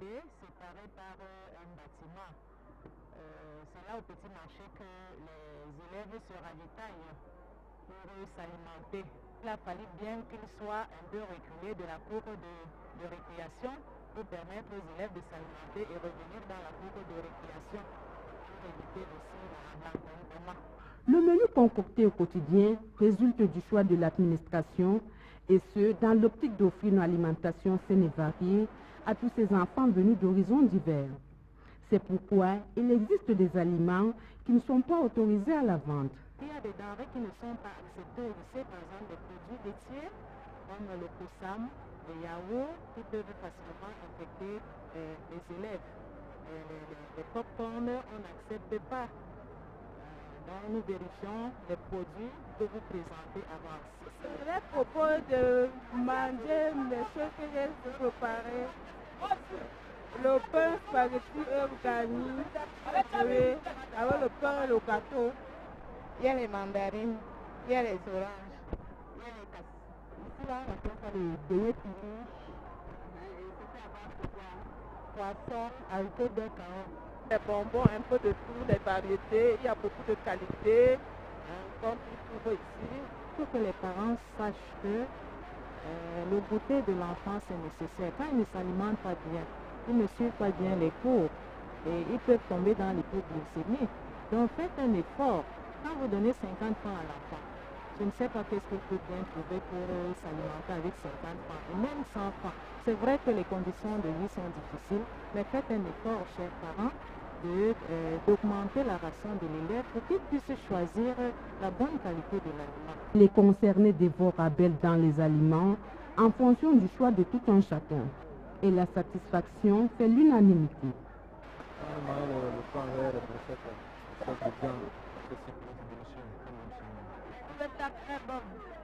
B séparé par un bâtiment. C'est là au petit marché que les élèves se ravitaillent pour s'alimenter. Il a fallu bien qu'il soit un peu reculé de la cour de récréation pour permettre aux élèves de s'alimenter et revenir dans la cour de récréation pour éviter aussi l'abandonnement. Le menu concocté au quotidien résulte du choix de l'administration et ce, dans l'optique d'offrir une alimentation saine et variée à tous ces enfants venus d'horizons divers. C'est pourquoi il existe des aliments qui ne sont pas autorisés à la vente. Il y a des denrées qui ne sont pas acceptées au lycée, par exemple des produits laitiers comme le poussam, les yaourts, qui peuvent facilement infecter les élèves. Les pop-corn, on n'accepte pas. Donc nous vérifions les produits que vous présentez avant. Je les propose de manger les choses que j'ai préparées. Le pain spaghetti organi, avec le pain et le gâteau. Il y a les mandarines, il y a les oranges, il y a les cassis. Ici là, on appelle ça les beignets timides. C'est à base de poisson, haricots de carottes. Les bonbons, un peu de tout, les variétés, il y a beaucoup de qualité, comme tu trouves ici. Il faut que les parents sachent que le goûter de l'enfant c'est nécessaire. Quand ils ne s'alimentent pas bien, ils ne suivent pas bien les cours et ils peuvent tomber dans l'hypoglycémie. Donc faites un effort. Quand vous donnez 50 francs à l'enfant, je ne sais pas qu'est-ce qu'il peut bien trouver pour s'alimenter avec 50 francs, et même 100 francs. C'est vrai que les conditions de vie sont difficiles, mais faites un effort, chers parents, d'augmenter la ration de l'élève pour qu'il puisse choisir la bonne qualité de l'aliment. Les concernés dévorent à belle dans les aliments en fonction du choix de tout un chacun. Et la satisfaction fait l'unanimité.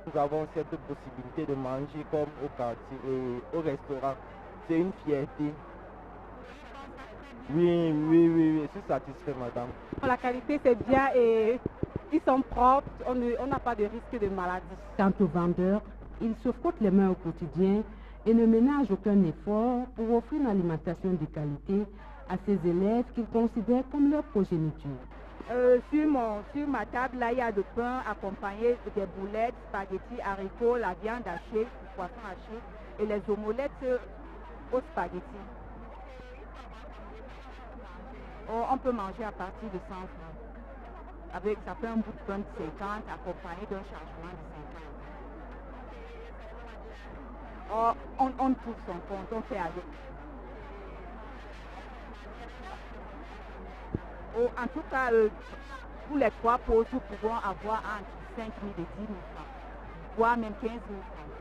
Nous avons cette possibilité de manger comme au quartier et au restaurant. C'est une fierté. Oui, je suis satisfait, madame. La qualité, c'est bien et ils sont propres, on n'a pas de risque de maladie. Quant aux vendeurs, ils se frottent les mains au quotidien et ne ménagent aucun effort pour offrir une alimentation de qualité à ces élèves qu'ils considèrent comme leur progéniture. Sur ma table, là, il y a du pain accompagné des boulettes, spaghettis, haricots, la viande hachée, du poisson haché et les omelettes aux spaghettis. On peut manger à partir de 100 francs. Ça fait un bout de pain de 50 accompagné d'un chargement de 50. On trouve son compte, on fait avec. En tout cas, pour les 3 pauses, nous pouvons avoir entre 5 000 et 10 000 francs, voire même 15 000 francs.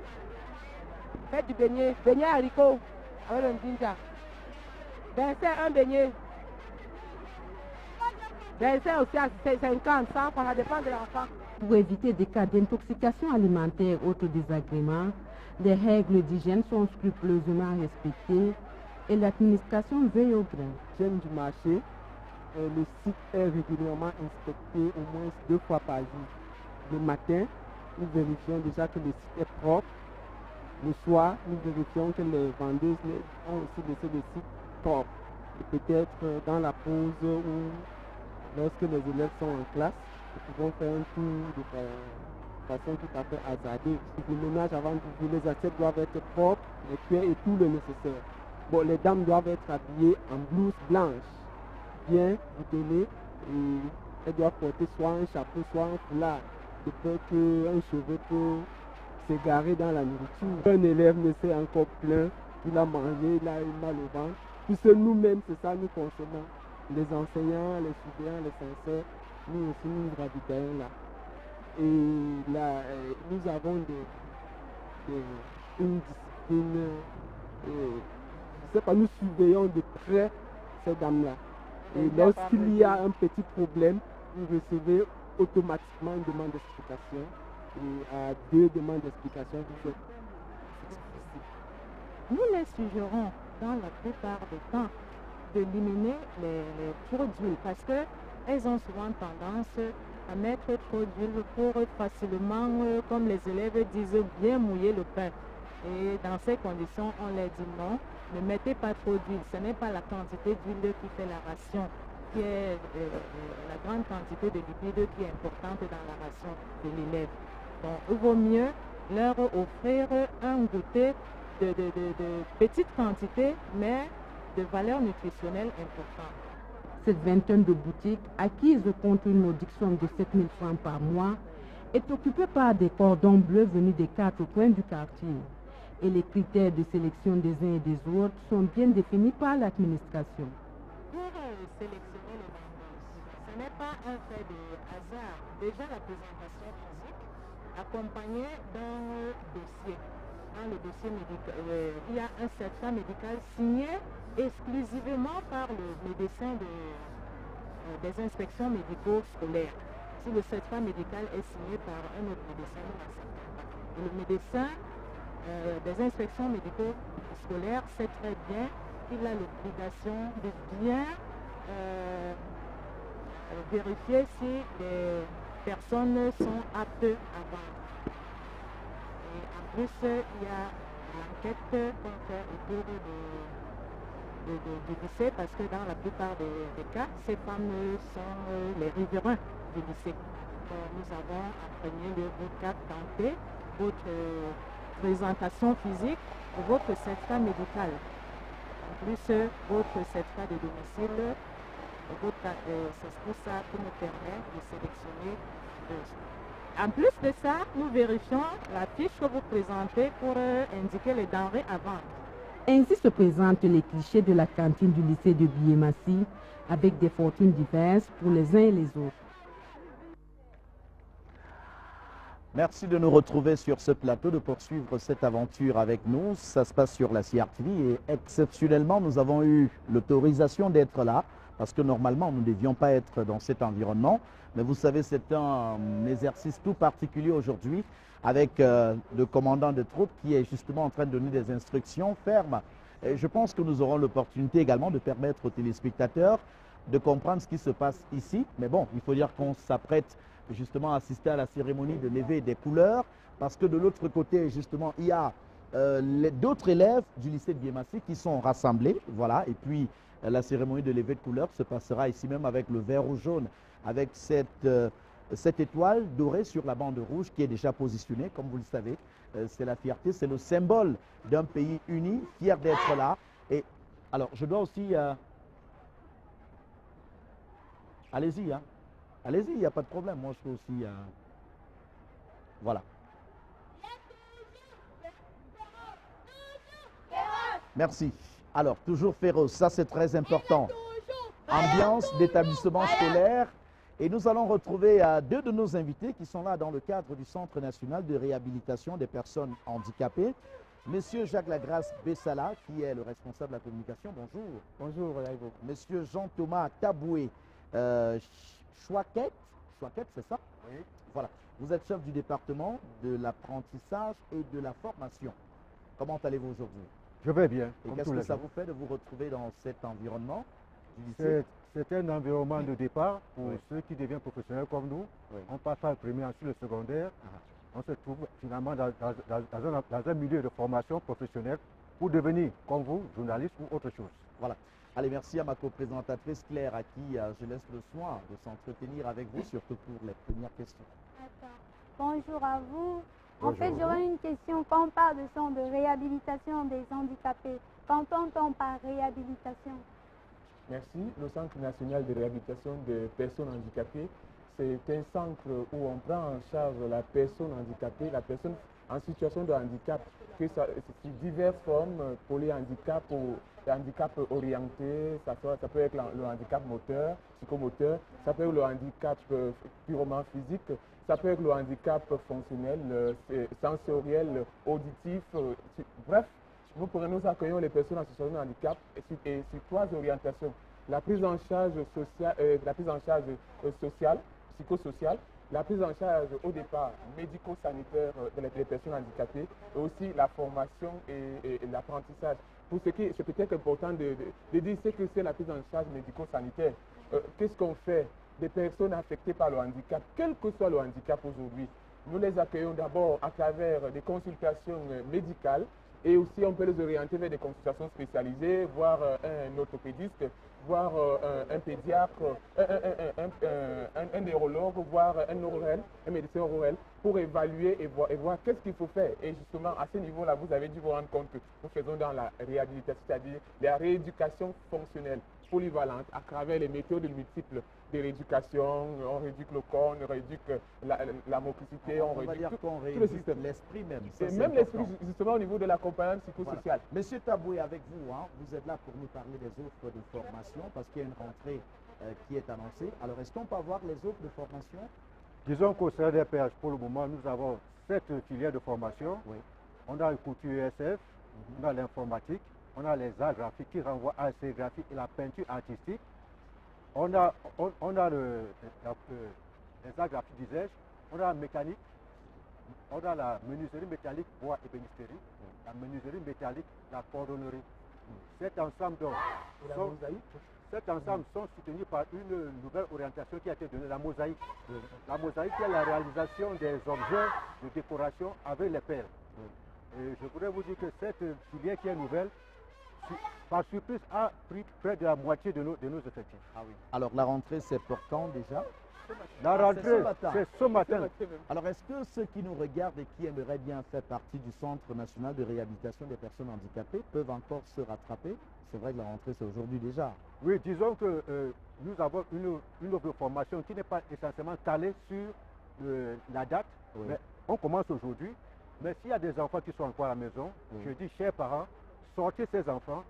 Faites du beignet haricot avec un ginger. C'est un beignet. C'est aussi à 50, 100 francs, ça dépend de l'enfant. Pour éviter des cas d'intoxication alimentaire ou autres désagréments, les règles d'hygiène sont scrupuleusement respectées et l'administration veille au grain. J'aime du marché. Le site est régulièrement inspecté au moins 2 fois par jour. Le matin, nous vérifions déjà que le site est propre. Le soir, nous vérifions que les vendeuses ont aussi laissé le site propre. Et peut-être dans la pause ou lorsque les élèves sont en classe, nous pouvons faire un tour de façon tout à fait hasardeuse. Le ménage avant tout, les assiettes doivent être propres, les cuillères et tout le nécessaire. Bon, les dames doivent être habillées en blouse blanche, bien boutonnées, et elles doivent porter soit un chapeau, soit un foulard, de peur qu'un cheveu peut s'égarer dans la nourriture. Un élève ne s'est encore plein, il a mangé, il a eu mal au ventre. Puisque nous-mêmes, c'est ça nous consommons. Les enseignants, les surveillants, les censeurs, nous aussi nous ravitaillons là. Et là, nous avons une discipline, je ne sais pas, nous surveillons de près ces dames-là. Et lorsqu'il y a un petit problème, vous recevez automatiquement une demande d'explication. Et à 2 demandes d'explication, vous êtes explicite. Nous les suggérons dans la plupart du temps d'éliminer les trop d'huile parce qu'elles ont souvent tendance à mettre trop d'huile pour facilement, comme les élèves disent, bien mouiller le pain. Et dans ces conditions, on leur dit non, ne mettez pas trop d'huile. Ce n'est pas la quantité d'huile qui fait la ration, qui est la grande quantité de lipides qui est importante dans la ration de l'élève. Donc, il vaut mieux leur offrir un goûter de petite quantité, mais de valeur nutritionnelle importante. Cette vingtaine de boutiques, acquises contre une modique somme de 7 000 francs par mois, est occupée par des cordons bleus venus des 4 coins du quartier. Et les critères de sélection des uns et des autres sont bien définis par l'administration. Pour sélectionner les vendeuses, ce n'est pas un fait de hasard. Déjà la présentation physique, accompagnée d'un dossier. Dans le dossier médical, il y a un certificat médical signé exclusivement par le médecin des inspections médico-scolaires. Si le certificat médical est signé par un autre médecin, nous n'acceptons pas. Et le médecin des inspections médico-scolaires sait très bien qu'il a l'obligation de bien vérifier si les personnes sont aptes à vendre. Et en plus, il y a l'enquête qu'on fait autour du lycée parce que dans la plupart des cas, ces femmes sont les riverains du lycée. Donc, nous avons en premier lieu votre carte d'identité, votre présentation physique et votre certificat médical. En plus, votre certificat de domicile, c'est tout ça qui nous permet de sélectionner. En plus de ça, nous vérifions la fiche que vous présentez pour indiquer les denrées à vendre. Ainsi se présentent les clichés de la cantine du lycée de Biémassi avec des fortunes diverses pour les uns et les autres. Merci de nous retrouver sur ce plateau, de poursuivre cette aventure avec nous. Ça se passe sur la CRTV et exceptionnellement, nous avons eu l'autorisation d'être là parce que normalement, nous ne devions pas être dans cet environnement. Mais vous savez, c'est un exercice tout particulier aujourd'hui avec le commandant de troupes qui est justement en train de donner des instructions fermes. Et je pense que nous aurons l'opportunité également de permettre aux téléspectateurs de comprendre ce qui se passe ici. Mais bon, il faut dire qu'on s'apprête justement à assister à la cérémonie de levée des couleurs parce que de l'autre côté, justement, il y a d'autres élèves du lycée de Biémassi qui sont rassemblés. Voilà, et puis la cérémonie de levée de couleurs se passera ici même avec le vert ou jaune, avec cette étoile dorée sur la bande rouge qui est déjà positionnée, comme vous le savez. C'est la fierté, c'est le symbole d'un pays uni, fier d'être là. Et alors, je dois aussi... Allez-y, hein. Allez-y, il n'y a pas de problème. Moi, je peux aussi... Voilà. Merci. Alors, toujours féroce, ça c'est très important. Ambiance d'établissement scolaire. Et nous allons retrouver deux de nos invités qui sont là dans le cadre du Centre national de réhabilitation des personnes handicapées. Monsieur Jacques Lagrasse Bessala, qui est le responsable de la communication. Bonjour. Bonjour, Yaïbo. Monsieur Jean-Thomas Taboué Chouaquette, c'est ça? Oui. Voilà. Vous êtes chef du département de l'apprentissage et de la formation. Comment allez-vous aujourd'hui? Je vais bien. Et qu'est-ce que ça vous fait de vous retrouver dans cet environnement du lycée? C'est un environnement de départ pour ceux qui deviennent professionnels comme nous. Oui. On passe par le premier, ensuite le secondaire. On se trouve finalement dans un milieu de formation professionnelle pour devenir, comme vous, journaliste ou autre chose. Voilà. Allez, merci à ma co-présentatrice Claire, à qui je laisse le soin de s'entretenir avec vous, surtout pour les premières questions. Bonjour à vous. Bonjour. En fait, j'aurais une question. Quand on parle de centre de réhabilitation des handicapés, qu'entend-on par réhabilitation? Merci. Le Centre national de réhabilitation des personnes handicapées, c'est un centre où on prend en charge la personne handicapée, la personne en situation de handicap, que ça, c'est diverses formes, polyhandicap ou handicap orienté, ça peut être le handicap moteur, psychomoteur, ça peut être le handicap purement physique, ça peut être le handicap fonctionnel, sensoriel, auditif, bref. Nous accueillons les personnes en situation de handicap et sur trois orientations. La prise en charge sociale, psychosociale, la prise en charge au départ médico-sanitaire des personnes handicapées et aussi la formation et l'apprentissage. Pour ce qui c'est peut-être important de dire ce que c'est la prise en charge médico-sanitaire. Qu'est-ce qu'on fait des personnes affectées par le handicap, quel que soit le handicap aujourd'hui? Nous les accueillons d'abord à travers des consultations médicales et aussi on peut les orienter vers des consultations spécialisées, voir un orthopédiste, voir un pédiatre, un neurologue, voir un médecin ORL pour évaluer et voir qu'est-ce qu'il faut faire. Et justement, à ce niveau-là, vous avez dû vous rendre compte que nous faisons dans la réhabilitation, c'est-à-dire la rééducation fonctionnelle polyvalente à travers les méthodes multiples de rééducation. On rééduque le corps, on rééduque la motricité, on va dire qu'on tout le rééduque système. l'esprit même. Et même l'esprit, justement, au niveau de l'accompagnement psychosocial. Voilà. Monsieur Taboué, avec vous, hein, vous êtes là pour nous parler des offres de formation parce qu'il y a une rentrée qui est annoncée. Alors, est-ce qu'on peut avoir les offres de formation? Disons qu'au CRDPH, pour le moment, nous avons 7 filières de formation. Oui. On a le couture ESF, on a l'informatique, on a les arts graphiques qui renvoient à la sérigraphie et la peinture artistique. On a les arts graphiques d'usage, on a la mécanique, on a la menuiserie métallique, bois et bénisterie, la menuiserie métallique, la cordonnerie. Cet ensemble sont soutenus par une nouvelle orientation qui a été donnée, la mosaïque. La mosaïque, c'est la réalisation des objets de décoration avec les perles. Et je voudrais vous dire que cette filière qui est nouvelle, par surprise, a pris près de la moitié de nos effectifs. Ah oui. Alors la rentrée, c'est pour quand déjà? La rentrée, c'est ce matin. Alors est-ce que ceux qui nous regardent et qui aimeraient bien faire partie du Centre national de réhabilitation des personnes handicapées peuvent encore se rattraper? C'est vrai que la rentrée, c'est aujourd'hui déjà. Oui, disons que nous avons une offre de formation qui n'est pas essentiellement calée sur la date. Oui. Mais on commence aujourd'hui. Mais s'il y a des enfants qui sont encore à la maison, je dis, chers parents, sortez ces enfants,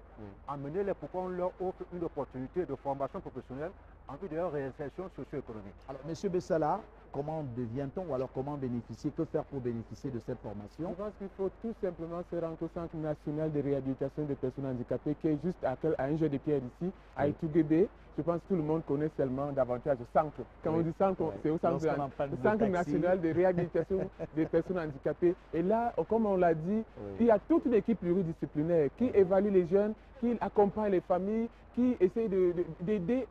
amenez-les pour qu'on leur offre une opportunité de formation professionnelle en vue de leur réinsertion socio-économique. Alors, M. Bessala, comment devient-on ou alors comment bénéficier, que faire pour bénéficier de cette formation? Je pense qu'il faut tout simplement se rendre au Centre national de réhabilitation des personnes handicapées qui est juste à un jeu de pierre ici, à Itougébé. Je pense que tout le monde connaît seulement davantage le centre. Quand on dit centre, c'est au centre, le Centre national de réhabilitation des personnes handicapées. Et là, comme on l'a dit, il y a toute une équipe pluridisciplinaire qui évalue les jeunes, qui accompagne les familles, qui essaie d'aider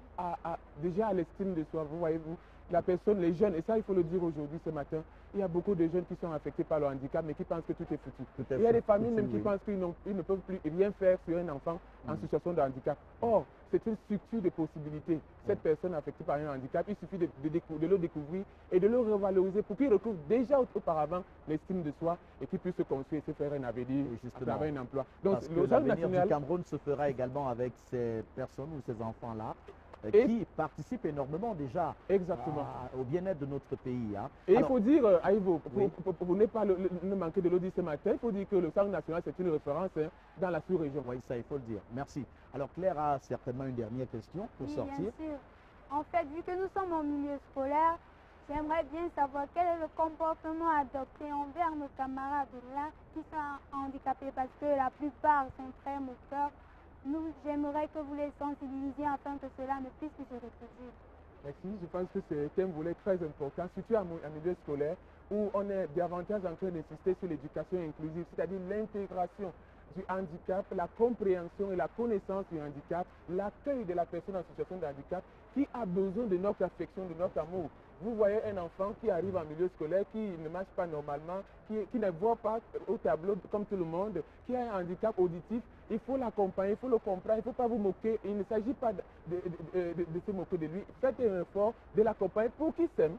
déjà à l'estime de soi. Vous voyez-vous, la personne, les jeunes, et ça il faut le dire aujourd'hui, ce matin, il y a beaucoup de jeunes qui sont affectés par le handicap, mais qui pensent que tout est foutu. Il y a des familles même qui pensent qu'ils ne peuvent plus rien faire sur un enfant en situation de handicap. Or, c'est une structure de possibilités. Cette personne affectée par un handicap, il suffit de le découvrir et de le revaloriser pour qu'il retrouve déjà auparavant l'estime de soi et qu'il puisse se construire et se faire un avenir, avoir un emploi. Donc, le Centre du Cameroun se fera également avec ces personnes ou ces enfants-là qui participent énormément déjà au bien-être de notre pays. Hein. Et alors, il faut dire, Aïvo, pour ne pas ne manquer de l'eau ce matin, il faut dire que le Centre national, c'est une référence dans la sous-région. Oui, ça, il faut le dire. Merci. Alors, Claire a certainement une dernière question pour sortir. Bien sûr. En fait, vu que nous sommes au milieu scolaire, j'aimerais bien savoir quel est le comportement adopté envers nos camarades là qui sont handicapés parce que la plupart sont très moqueurs. J'aimerais que vous les sensibilisiez afin que cela ne puisse plus se reproduire. Merci, je pense que c'est un volet très important, surtout en milieu scolaire, où on est davantage en train d'insister sur l'éducation inclusive, c'est-à-dire l'intégration du handicap, la compréhension et la connaissance du handicap, l'accueil de la personne en situation de handicap qui a besoin de notre affection, de notre amour. Vous voyez un enfant qui arrive en milieu scolaire, qui ne marche pas normalement, qui ne voit pas au tableau comme tout le monde, qui a un handicap auditif, il faut l'accompagner, il faut le comprendre, il ne faut pas vous moquer. Il ne s'agit pas de se moquer de lui. Faites un effort de l'accompagner pour qu'il s'aime,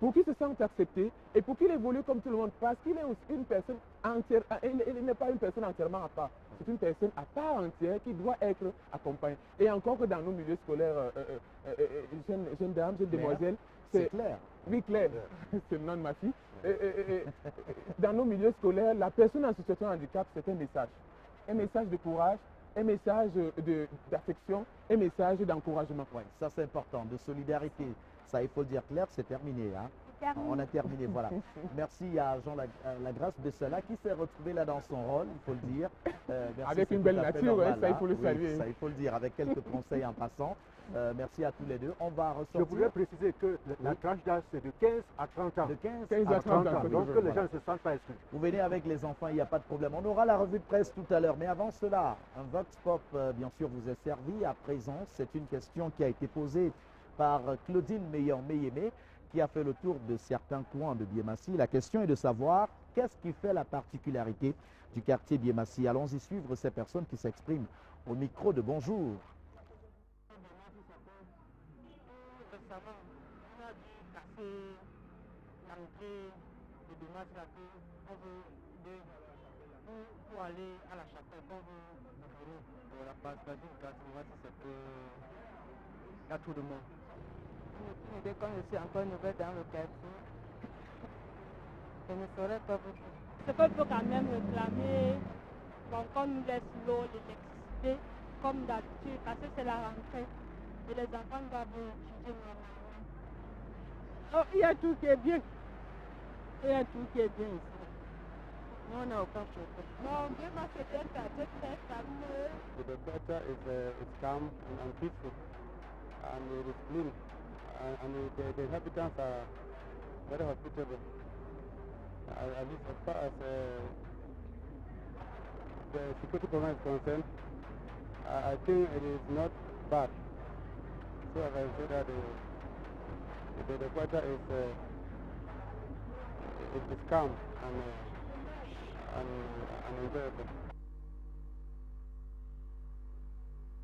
pour qu'il se sente accepté et pour qu'il évolue comme tout le monde. Parce qu'il est aussi une personne entière, il n'est pas une personne entièrement à part. C'est une personne à part entière qui doit être accompagnée. Et encore que dans nos milieux scolaires, jeunes dames, jeunes demoiselles, c'est clair. Oui, Claire, c'est le nom de ma fille. Dans nos milieux scolaires, la personne en situation de handicap, c'est un message. Un message de courage, un message d'affection, un message d'encouragement. Oui, ça c'est important, de solidarité. Ça, il faut le dire clair, c'est terminé. Hein. On a terminé, voilà. Merci à Jean Lagrasse Bessala qui s'est retrouvé là dans son rôle, il faut le dire. Merci, avec une belle nature, normal, ça il faut le saluer. Ça il faut le dire, avec quelques conseils en passant. Merci à tous les deux. On va ressortir. Je voudrais préciser que la tranche d'âge c'est de 15 à 30 ans. De 15 à 30 ans. Donc que les gens ne se sentent pas exclus. Vous venez avec les enfants, il n'y a pas de problème. On aura la revue de presse tout à l'heure. Mais avant cela, un Vox Pop, bien sûr, vous est servi. À présent, c'est une question qui a été posée par Claudine Meillon-Méyémé qui a fait le tour de certains coins de Biémassi. La question est de savoir qu'est-ce qui fait la particularité du quartier Biémassi. Allons-y suivre ces personnes qui s'expriment au micro de Bonjour. Pour aller à la chapelle, la base du c'est que il y a tout le monde. Quand je suis encore nouvelle dans le quartier, je ne saurais pas vous dire. C'est qu'on peut quand même réclamer qu'on nous laisse l'eau, l'électricité, comme d'habitude, parce que c'est la rentrée et les enfants doivent étudier normalement. Oh, il y a tout qui est bien. Il y a tout qui est bien ici. Nous, on n'a aucun problème. Non, vraiment, c'est très calme. The better is it's calm and peaceful, and it is clean, and the inhabitants are very hospitable. At least as far as the security problem is concerned, I think it is not bad. So I can say that the quarter is calm and enjoyable.